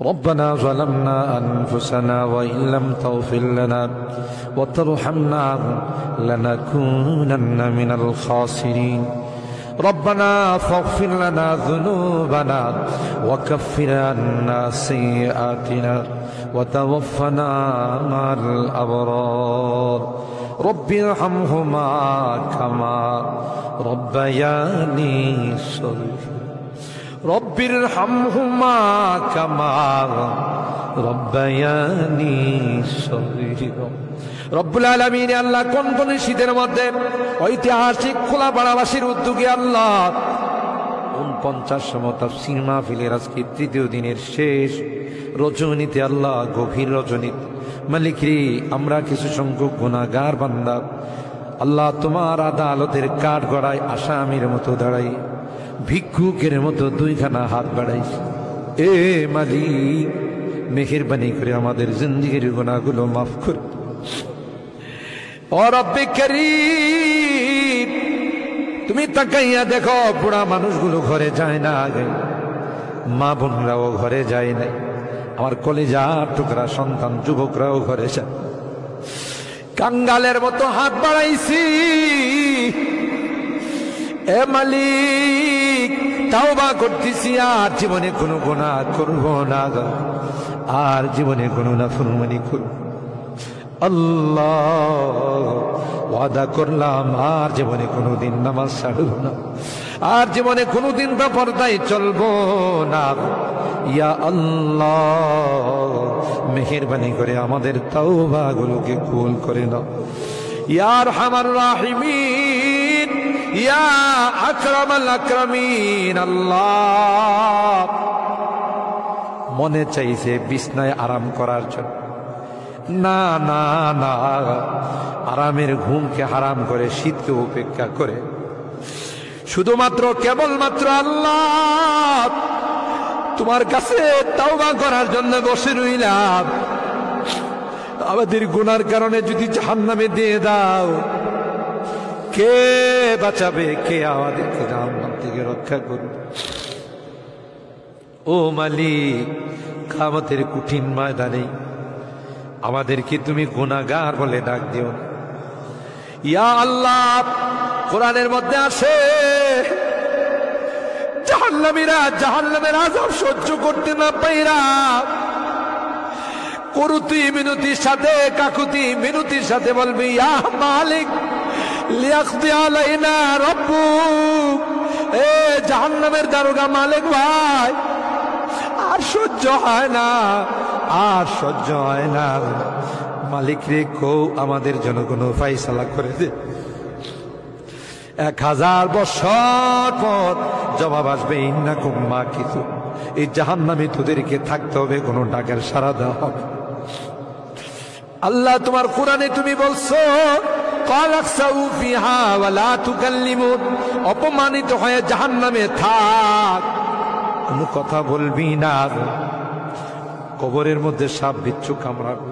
ربنا ظلمنا أنفسنا وإن لم تغفر لنا وترحمنا لنكونن من الخاسرين ربنا فاغفر لنا ذنوبنا وكفر عنا سيئاتنا وتوفنا مع الأبرار رب ارحمهما كما ربياني صغيرا رب ارحمهما كما ربياني صغيرا রব্বুল আলামিন আল্লাহ কোন কোন শীতের মধ্যে ঐতিহাসিক খোলাপাড়াবাসীর উদ্যোগে আল্লাহ 49তম তাফসীর মাহফিলের আজকে তৃতীয় দিনের শেষ রজনীতে আল্লাহ গভীর রজনীতে মালিক রে আমরা কিছু সংখ্যক গুনাহগার বান্দা আল্লাহ তোমার আদালতের কাঠ গড়ায় আসামির মতো দাঁড়াই ভিক্ষুকের মতো দুইখানা হাত বাড়াইছি এ মালিক মেহেরবানি করে আমাদের জিন্দেগির গুনাহগুলো মাফ কর ও রব্বে করিম তুমি তাকাইয়া দেখো বুড়া মানুষগুলো ঘরে যায় না আগে মা বোনরাও ঘরে যায় নাই আমার কলিজার টুকরা সন্তান যুবকরাও ঘরে যায় কাঙ্গালের মতো হাত বাড়াইছি এ মালিক তাওবা করতেছি আর জীবনে কোনো গুনাহ করব না আর জীবনে কোনো নাফরমানি করব আল্লাহ ওয়াদা করলাম আর জীবনে কোনোদিন নামাজ ছাড়ব না আর জীবনে কোনোদিন বেপরদায় চলবো না ইয়া আল্লাহ মেহেরবানি করে আমাদের তাওবাগুলোকে কবুল করে নাও ইয়া আরহামার রাহিমিন ইয়া আকরামাল আকরামিন আল্লাহ মনে চাইছে বিছনায় আরাম করার জন্য না না না আরামের ঘুমকে হারাম করে শীতকে উপেক্ষা করে শুধুমাত্র কেবলমাত্র আল্লাহ তোমার কাছে তাওবা করার জন্য বসে রইলাম আমাদের গুনার কারণে যদি জাহান্নামে দিয়ে দাও কে বাঁচাবে কে আমাদেরকে জাহান্নাম থেকে রক্ষা করবে ও মালিক কিয়ামতের কঠিন ময়দানে আমাদেরকে তুমি গুনাহগার বলে ডাক দিও ইয়া আল্লাহ কোরআনের মধ্যে আছে জাহান্নামীরা জাহান্নামের আযাব সহ্য করতে না পাইরা কুরুতি মিনতির সাথে কাকুতি মিনতির সাথে বলবে ইয়া মালিক লিয়াকদি আলাইনা রাব্বুক এ জাহান্নামের দারোগা মালিক ভাই আর সহ্য হয় না আর সহ্য হয় না মালিক রে কো আমাদের জন্য কোনো ফয়সালা করে দে 1000 বছর পর জবাব আসবে ইন্নাকুম মাকিসু এই জাহান্নামে তোদেরকে থাকতে হবে কোনো ডাকের সাড়া দেওয়া হবে আল্লাহ তোমার কোরআনে তুমি বলছো কালাকসাউ ফিহা ওয়ালা তুকাল্লিমুন অপমানিত হয়ে জাহান্নামে থাক কোনো কথা বলবি না কবরের মধ্যে সাপ বিচ্ছু কামড়াবে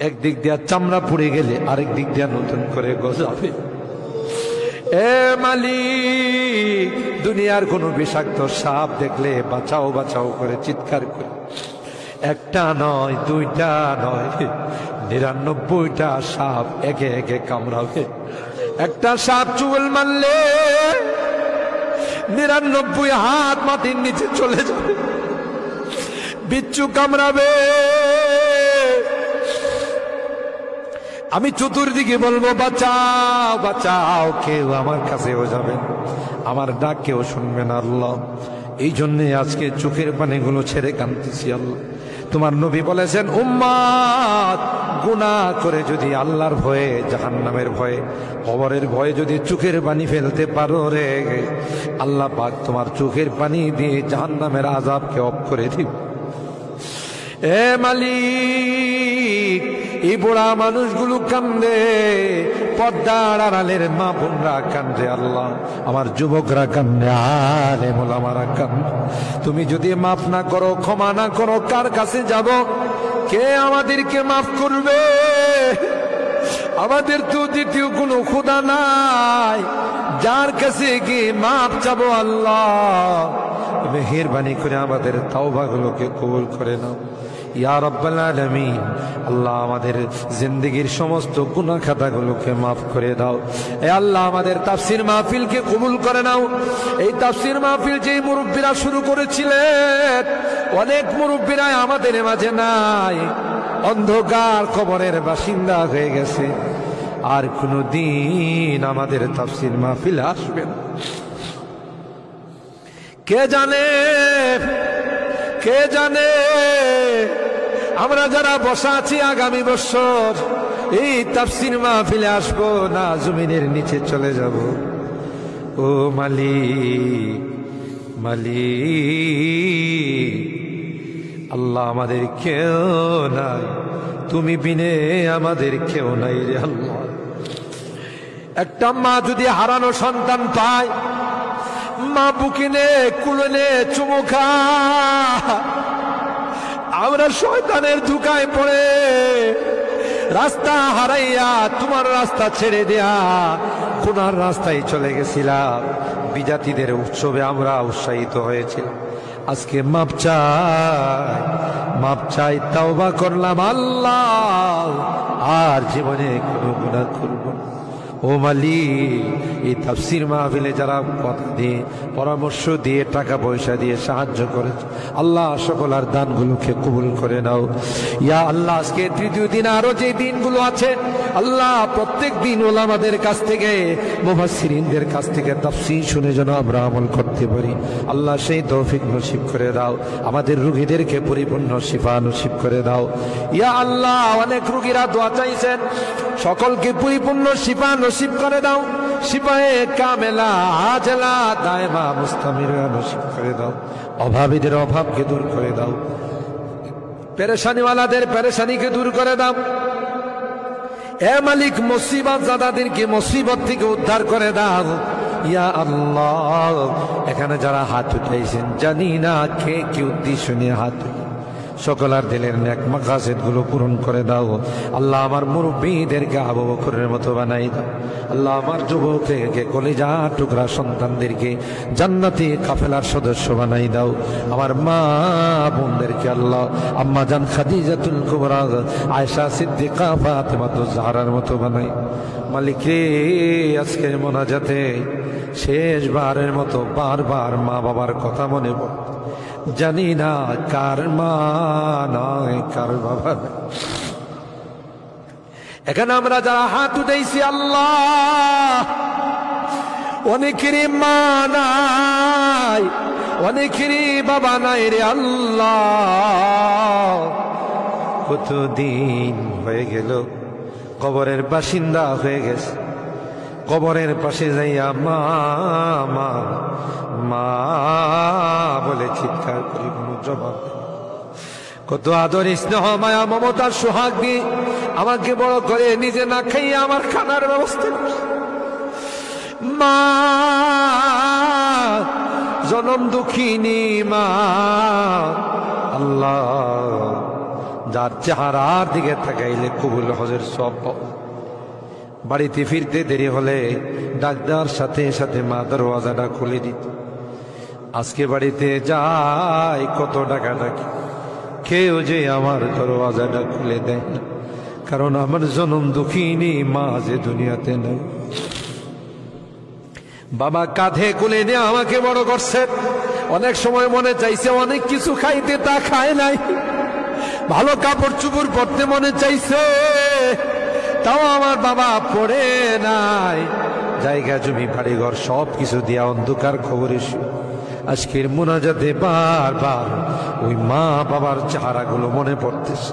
একদিক দিয়া চামড়া পুড়ে গেলে আরেক দিক দিয়া নতুন করে গজাবে এ মালিক দুনিয়ার কোনো বিষাক্ত সাপ দেখলে বাঁচাও বাঁচাও করে চিৎকার করে একটা নয় দুইটা নয় 99টা সাপ একে একে কামড়াবে একটা সাপ চুল মারলে 99 হাত মাটির নিচে চলে যাবে বিচ্ছু কামড়াবে আমি চতুর্দিকে বলবো বাঁচাও বাঁচাও কেউ আমার কাছেও যাবে আমার ডাক কেউ শুনবে না আল্লাহ এই জন্য আজকে চোখের পানিগুলো ছেড়ে কাঁদতেছি আল্লাহ তোমার নবী বলেছেন উম্মত গুনাহ করে যদি আল্লাহর ভয়ে জাহান্নামের ভয়ে কবরের ভয়ে যদি চোখের পানি ফেলতে পারো রে আল্লাহ পাক তোমার চোখের পানি দিয়ে জাহান্নামের আযাবকে অফ করে দিবে এ মালিক এই বুড়া মানুষগুলো কান্দে পর্দার আড়ালের মা বোনরা কান্দে আল্লাহ আমার যুবকরা কান্দে আলেম ওলামারা কান্দে তুমি যদি মাফ না করো ক্ষমা না করো কার কাছে যাব কে আমাদেরকে মাফ করবে আমাদের তো দ্বিতীয় কোনো খোদা নাই যার কাছে গিয়ে মাফ চাবো আল্লাহ মেহেরবানি করে আমাদের তাওবাগুলোকে কবুল করে নাও ইয়া রাব্বাল আলামিন। আল্লাহ আমাদের জিন্দেগীর সমস্ত গুনাহ খাতাগুলোকে মাফ করে দাও। এ আল্লাহ আমাদের তাফসীর মাহফিলকে কবুল করে নাও। এই তাফসীর মাহফিল যে মুরব্বীরা শুরু করেছিলেন, অনেক মুরব্বীরা আমাদের মাঝে নাই, অন্ধকার কবরের বাসিন্দা হয়ে গেছে, আর কোনদিন আমাদের তাফসীর মাহফিল আসবে না। কে জানে, কে জানে আমরা যারা বসা আছি আগামী বছর এই তাফসীর মাহফিলে আসবো না জমিনের নিচে চলে যাব। ও মালিক, মালিক আল্লাহ আমাদের কেউ নাই, তুমি বিনে আমাদের কেউ নাই রে আল্লাহ। একটা মা যদি হারানো সন্তান পায়, মা বুকে নে কুলে নে চুমু খায়, আমরা শয়তানের ধোঁকায় পড়ে রাস্তা হারাইয়া তোমার রাস্তা ছেড়ে দেয়া গুনার রাস্তায় চলে গেছিলাম। বিজাতিদের উৎসবে আমরা উৎসাহিত হয়েছিলাম, আজকে মাপ চাই, মাপ চাই, তাওবা করলাম আল্লাহ, আর জীবনে কোনো গুনাহ করব না। ও মালিক, এই তাফসীর মাহফিলে যারা কথা দিয়ে পরামর্শ দিয়ে টাকা পয়সা দিয়ে সাহায্য করেছে আল্লাহ সকলের দানগুলোকে কবুল করে নাও ইয়া আল্লাহ। আজকে তৃতীয় দিন, আরো যে দিনগুলো আছে আল্লাহ, প্রত্যেক দিন ওলামাদের কাছ থেকে মুফাসসিরিনদের কাছ থেকে তাফসীর শুনে যেন আমরা আমল করতে পারি আল্লাহ, সেই তৌফিক নসিব করে দাও। আমাদের রোগীদেরকে পরিপূর্ণ শিফা নসিব করে দাও ইয়া আল্লাহ। অনেক রোগীরা দোয়া চাইছেন, সকলকে পরিপূর্ণ শিফা নসিব করে দাও, শিফায়ে কামেলা আজলা দায়মা মুস্তামিরা নসিব করে দাও। অভাবীদের অভাবকে দূর করে দাও, পেরেশানিওয়ালাদের পেরেশানিকে দূর করে দাও। এ মালিক, মুসিবত জাদাদেরকে মুসিবত থেকে উদ্ধার করে দাও ইয়া আল্লাহ। এখানে যারা হাত উঠাইছেন জানি না কে কি উদ্দেশ্য নিয়ে হাত, সকলের দিলের নেক মাকাসিদ গুলো পূরণ করে দাও আল্লাহ। আমার মুরব্বীদেরকে আবু বকরের মতো বানাই দাও আল্লাহ। আমার যুবকদেরকে কলিজা টুকরা সন্তানদেরকে জান্নাতি কাফেলার সদস্য বানাই দাও। আমার মা বোনদেরকে আল্লাহ আম্মা জান খাদিজাতুল কুবরা, আয়েশা সিদ্দিকা, ফাতেমাতুজ জাহরার মতো বানাই। মালিক রে, আজকের মোনাজাতে শেষবারের মতো বারবার মা বাবার কথা মনে পড়ে, জানি না কার মা নয় কার বাবা। এখানে আমরা যারা হাত উঠাইছি আল্লাহ, অনেকেরই মা নাই, অনেকেরই বাবা নাই রে আল্লাহ। কতদিন হয়ে গেল কবরের বাসিন্দা হয়ে গেছে, কবরের পাশে যাইয়া মা মা মা বলে চিৎকার করি, কোনো জবাব। কত আদর স্নেহ মায়া মমতার সোহাগ দিয়ে আমাকে বড় করে নিজে না খাইয়া আমার খানার ব্যবস্থা মা, জনম দুঃখিনী মা আল্লাহ। যার চেহারার দিকে তাকাইলে কবুল হজের সব। বাড়িতে ফিরতে দেরি হলে ডাক্তার সাথে সাথে মা দরওয়াজাটা খুলে দিত। আজকে বাড়িতে যাই কত টাকা ডাকি, কেউ যে আমার দরওয়াজাটা খুলে দেয় না, কারণ আমার জনম দুঃখিনী মা যে দুনিয়াতে নেই। বাবা কাঁধে কুলে নিয়ে আমাকে বড় করছে, অনেক সময় মনে চাইছে অনেক কিছু খাইতে, তা খায় নাই। ভালো কাপড় চুপড় পরতে মনে চাইছে, তাও আমার বাবা পড়ে নাই। জায়গা জমি বাড়ি ঘর সব কিছু দিয়া অন্ধকার খবরে আজকের মোনাজাতে বারবার ওই মা বাবার চেহারাগুলো মনে পড়তেছে।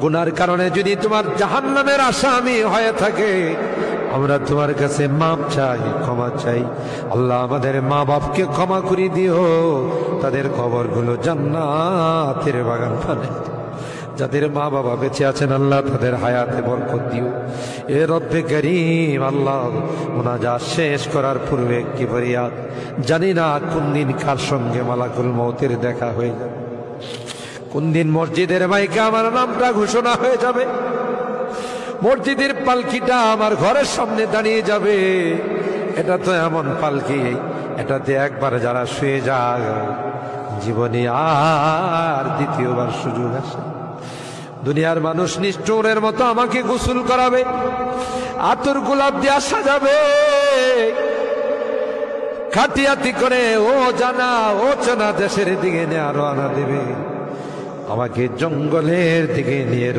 গুনার কারণে যদি তোমার জাহান্নামের আসামি হয়ে থাকে, আমরা তোমার কাছে মাপ চাই, ক্ষমা চাই আল্লাহ। আমাদের মা বাপকে ক্ষমা করে দিও, তাদের কবরগুলো জান্নাতের বাগান বানাই। যাদের মা বাবা বেঁচে আছেন আল্লাহ তাদের হায়াতে বরকত দিও। এ রব্বে করিম আল্লাহ, মুনাজাত শেষ করার পূর্বে কি ফরিয়াদ, জানি না কোন দিন কার সঙ্গে মালাকুল মউতের দেখা হয়ে যাবে, কোন দিন মসজিদের মাইকে আমার নামটা ঘোষণা হয়ে যাবে, মসজিদের পালকিটা আমার ঘরের সামনে দাঁড়িয়ে যাবে। এটা তো এমন পালকি, এটাতে একবার যারা শুয়ে যায় জীবনে আর দ্বিতীয়বার সুযোগ আসে। দুনিয়ার মানুষ নিষ্ঠুরের মতো আমাকে গোসল করাবে, আতর গোলাপ দিয়া সাজাবে, খাটিয়াতি করে ও জানা ও চেনা দেশের দিকে নিয়ে রওনা দেবে, আমাকে জঙ্গলের দিকে নিয়ে